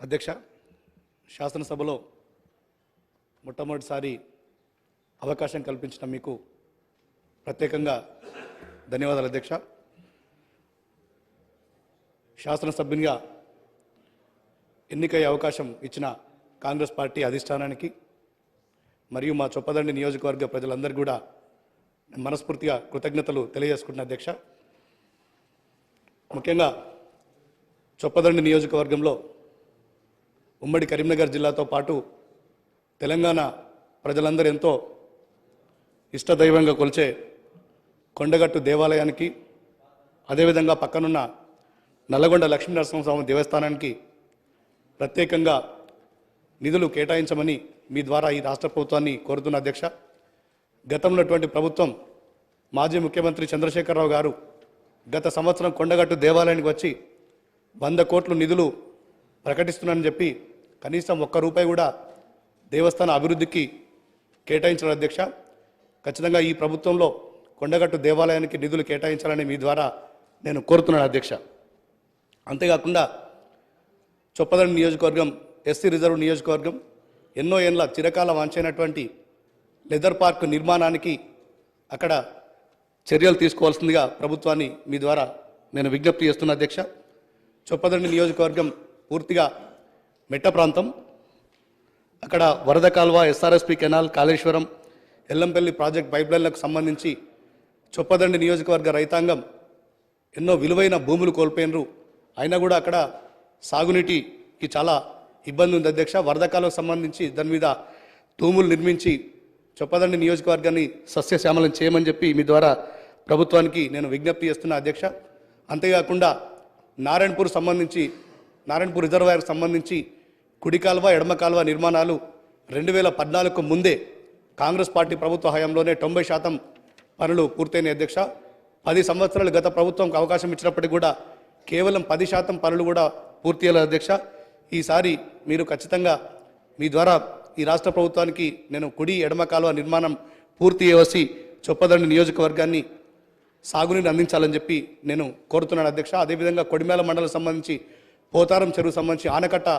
అధ్యక్ష, శాసనసభలో మొట్టమొదటిసారి అవకాశం కల్పించిన మీకు ప్రత్యేకంగా ధన్యవాదాలు అధ్యక్ష. శాసనసభ్యునిగా ఎన్నికయ్యే అవకాశం ఇచ్చిన కాంగ్రెస్ పార్టీ అధిష్టానానికి మరియు మా చొప్పదండి నియోజకవర్గ ప్రజలందరికీ కూడా మనస్ఫూర్తిగా కృతజ్ఞతలు తెలియజేసుకుంటున్న అధ్యక్ష. ముఖ్యంగా చొప్పదండి నియోజకవర్గంలో ఉమ్మడి కరీంనగర్ జిల్లాతో పాటు తెలంగాణ ప్రజలందరూ ఎంతో ఇష్టదైవంగా కొలిచే కొండగట్టు దేవాలయానికి, అదేవిధంగా పక్కనున్న నల్లగొండ లక్ష్మీనరసింహస్వామి దేవస్థానానికి ప్రత్యేకంగా నిధులు కేటాయించమని మీ ద్వారా ఈ రాష్ట్ర ప్రభుత్వాన్ని కోరుతున్న అధ్యక్ష. గతంలో ప్రభుత్వం మాజీ ముఖ్యమంత్రి చంద్రశేఖరరావు గారు గత సంవత్సరం కొండగట్టు దేవాలయానికి వచ్చి 100 కోట్ల నిధులు ప్రకటిస్తున్నానని చెప్పి కనీసం ₹1 కూడా దేవస్థాన అభివృద్ధికి కేటాయించిన అధ్యక్ష. ఖచ్చితంగా ఈ ప్రభుత్వంలో కొండగట్టు దేవాలయానికి నిధులు కేటాయించాలని మీ ద్వారా నేను కోరుతున్నాను అధ్యక్ష. అంతేకాకుండా చొప్పదండి నియోజకవర్గం ఎస్సీ రిజర్వ్ నియోజకవర్గం ఎన్నో ఏళ్ళ చిరకాల వాంఛైనటువంటి లెదర్ పార్క్ నిర్మాణానికి అక్కడ చర్యలు తీసుకోవాల్సిందిగా ప్రభుత్వాన్ని మీ ద్వారా నేను విజ్ఞప్తి చేస్తున్నా అధ్యక్ష. చొప్పదండి నియోజకవర్గం పూర్తిగా మెట్ట ప్రాంతం. అక్కడ వరద కాల్వ, SRSP canal, Kaleshwaram, Yellampalli project పైప్లైన్లకు సంబంధించి చొప్పదండి నియోజకవర్గ రైతాంగం ఎన్నో విలువైన భూములు కోల్పోయినరు. అయినా కూడా అక్కడ సాగునీటికి చాలా ఇబ్బంది ఉంది అధ్యక్ష. వరద కాలువకు సంబంధించి దాని మీద తూములు నిర్మించి చొప్పదండి నియోజకవర్గాన్ని సస్యశ్యామలం చేయమని చెప్పి మీ ద్వారా ప్రభుత్వానికి నేను విజ్ఞప్తి చేస్తున్నా అధ్యక్ష. అంతేకాకుండా నారాయణపూర్ రిజర్వాయర్కి సంబంధించి కుడి కాలువ, ఎడమ కాలువ నిర్మాణాలు 2014కు ముందే కాంగ్రెస్ పార్టీ ప్రభుత్వ హయాంలోనే 90% పనులు పూర్తయినాయి అధ్యక్ష. 10 సంవత్సరాలు గత ప్రభుత్వంకి అవకాశం ఇచ్చినప్పటికీ కూడా కేవలం 10% పనులు కూడా పూర్తి అయ్యాలి అధ్యక్ష. ఈసారి మీరు ఖచ్చితంగా మీ ద్వారా ఈ రాష్ట్ర ప్రభుత్వానికి నేను కుడి, ఎడమ కాలువ నిర్మాణం పూర్తి చేసి చొప్పదండి నియోజకవర్గాన్ని సాగునీరు అందించాలని చెప్పి నేను కోరుతున్నాను అధ్యక్ష. అదేవిధంగా కొడిమేల మండలం సంబంధించి పోతారం చెరువు సంబంధించి ఆనకట్ట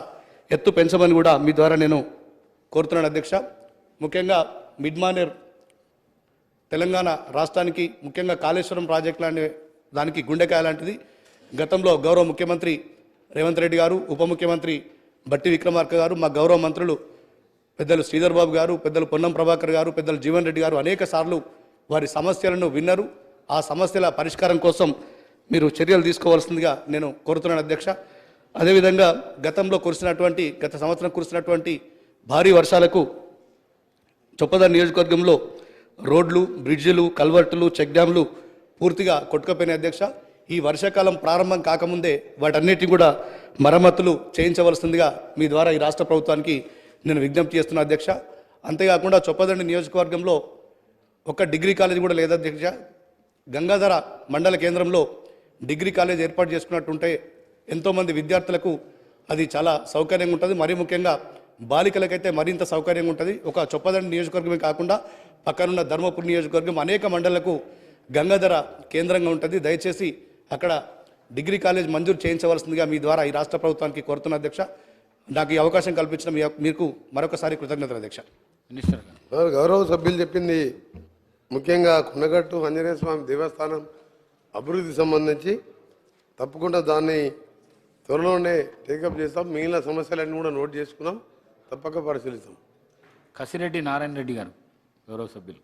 ఎత్తు పెంచమని కూడా మీ ద్వారా నేను కోరుతున్నాను అధ్యక్ష. ముఖ్యంగా మిడ్మానేర్ తెలంగాణ రాష్ట్రానికి ముఖ్యంగా కాళేశ్వరం ప్రాజెక్ట్ లాంటి దానికి గుండెకాయ లాంటిది. గతంలో గౌరవ ముఖ్యమంత్రి రేవంత్ రెడ్డి గారు, ఉప ముఖ్యమంత్రి బట్టి విక్రమార్క గారు, మా గౌరవ మంత్రులు పెద్దలు శ్రీధర్ బాబు గారు, పెద్దలు పొన్నం ప్రభాకర్ గారు, పెద్దలు జీవన్ రెడ్డి గారు అనేక సార్లు వారి సమస్యలను విన్నారు. ఆ సమస్యల పరిష్కారం కోసం మీరు చర్యలు తీసుకోవాల్సిందిగా నేను కోరుతున్నాను అధ్యక్ష. అదేవిధంగా గత సంవత్సరం కురిసినటువంటి భారీ వర్షాలకు చొప్పదండి నియోజకవర్గంలో రోడ్లు, బ్రిడ్జిలు, కల్వర్టులు, చెక్ డ్యామ్లు పూర్తిగా కొట్టుకుపోయినాయి అధ్యక్ష. ఈ వర్షాకాలం ప్రారంభం కాకముందే వాటన్నిటిని కూడా మరమ్మతులు చేయించవలసిందిగా మీ ద్వారా ఈ రాష్ట్ర ప్రభుత్వానికి నేను విజ్ఞప్తి చేస్తున్నా అధ్యక్ష. అంతేకాకుండా చొప్పదండి నియోజకవర్గంలో ఒక డిగ్రీ కాలేజ్ కూడా లేదు అధ్యక్ష. గంగాధర మండల కేంద్రంలో డిగ్రీ కాలేజ్ ఏర్పాటు చేసుకున్నట్టుంటే ఎంతోమంది విద్యార్థులకు అది చాలా సౌకర్యంగా ఉంటుంది. మరీ ముఖ్యంగా బాలికలకైతే మరింత సౌకర్యంగా ఉంటుంది. ఒక చొప్పదండి నియోజకవర్గమే కాకుండా పక్కనున్న ధర్మపురి నియోజకవర్గం అనేక మండలకు గంగాధర కేంద్రంగా ఉంటుంది. దయచేసి అక్కడ డిగ్రీ కాలేజ్ మంజూరు చేయించవలసిందిగా మీ ద్వారా ఈ రాష్ట్ర ప్రభుత్వానికి కోరుతున్న అధ్యక్ష. నాకు ఈ అవకాశం కల్పించిన మీకు మరొకసారి కృతజ్ఞతలు అధ్యక్ష. మినిస్టర్ గౌరవ సభ్యులు చెప్పింది ముఖ్యంగా కొండగట్టు ఆంజనేయ స్వామి దేవస్థానం అభివృద్ధి సంబంధించి తప్పకుండా దాన్ని త్వరలోనే టేకప్ చేస్తాం. మిగిలిన సమస్యలన్నీ కూడా నోట్ చేసుకున్నాం, తప్పక పరిశీలిస్తాం. కసిరెడ్డి నారాయణ రెడ్డి గారు గౌరవ సభ్యులు.